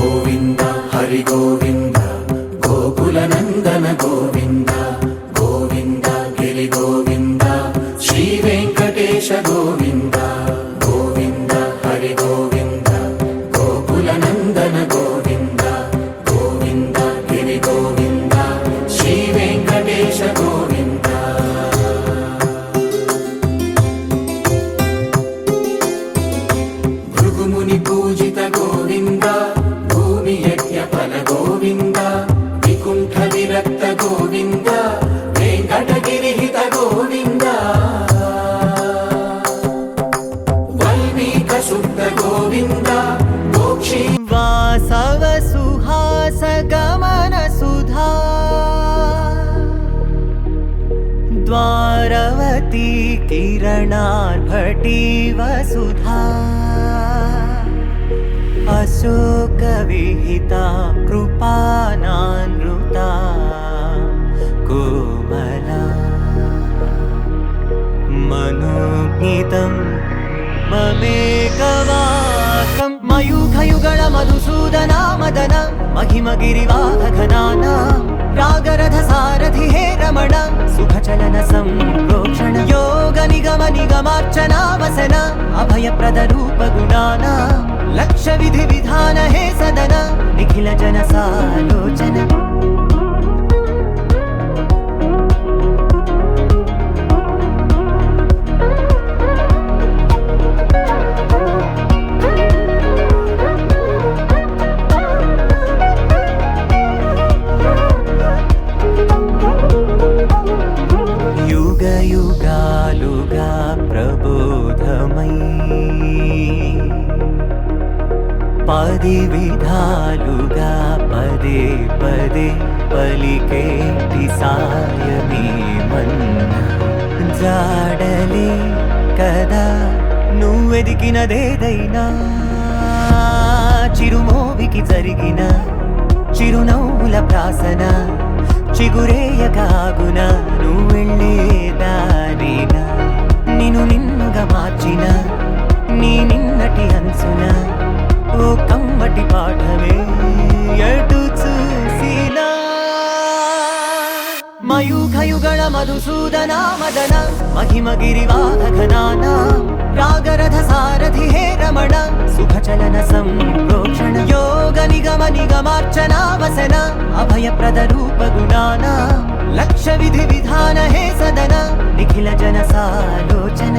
గోవింద హరి గోవింద గోకుల నందన గోవింద గోవింద గిరి గోవింద శ్రీ వెంకటేశ గోవింద గోవింద హరి గోవింద గోకుల నందన గోవింద గోవింద గిరి గోవింద శ్రీ వెంకటేశ గోవింద భృగుముని పూజిత గోవింద భూమి యజ్ఞ ఫల గోవింద వికుంఠ విరక్త గోవింద వెంకటగిరి హిత గోవింద వల్మీక శుద్ధ గోవింద మోక్షి వాసవ సుహాస గమన సుధా ద్వారవతి కిరణార్భటి వసుధా అశోక విహితా కృపానానృతా కోమలా మనోజ్ఞితం మమేకవాకం మయూఖయుగళ మధుసూదనా మదన మహిమగిరివాహఘనానా రాగరథ సారథి హే రమణ సుఖచలన సంప్రోక్షణ యోగ నిగమ నిగమార్చనా వసన అభయప్రద రూప గుణానా లక్ష విధి విధాన హే సదన నిఖిల జన సాలోచన యుగాలుగా ప్రబోధమై పది విధాలుగా పదే పదే పలికేటి సాయమే మన్న జాడలే కదా నువ్వెదికినదేదైనా చిరుమోవికి జరిగిన చిరునవ్వుల ప్రాసన చిగురేయకాగున నువ్వెళ్ళేదానేనా నిన్ను నిన్నుగా మార్చిన నీ నిన్నటి అంచున ఓ కమ్మటి పాఠమే ఎటు చూసినా మయూఖయుగళ మధుసూదనా మదన మహిమగిరివాహఘనానా రాగరథ సారథి హే రమణ సుఖచలన సంప్రోక్షణ యోగ నిగమ నిగమార్చనా వసన అభయప్రద రూప గుణానా లక్ష విధి విధాన హే సదన నిఖిల జన సాలోచన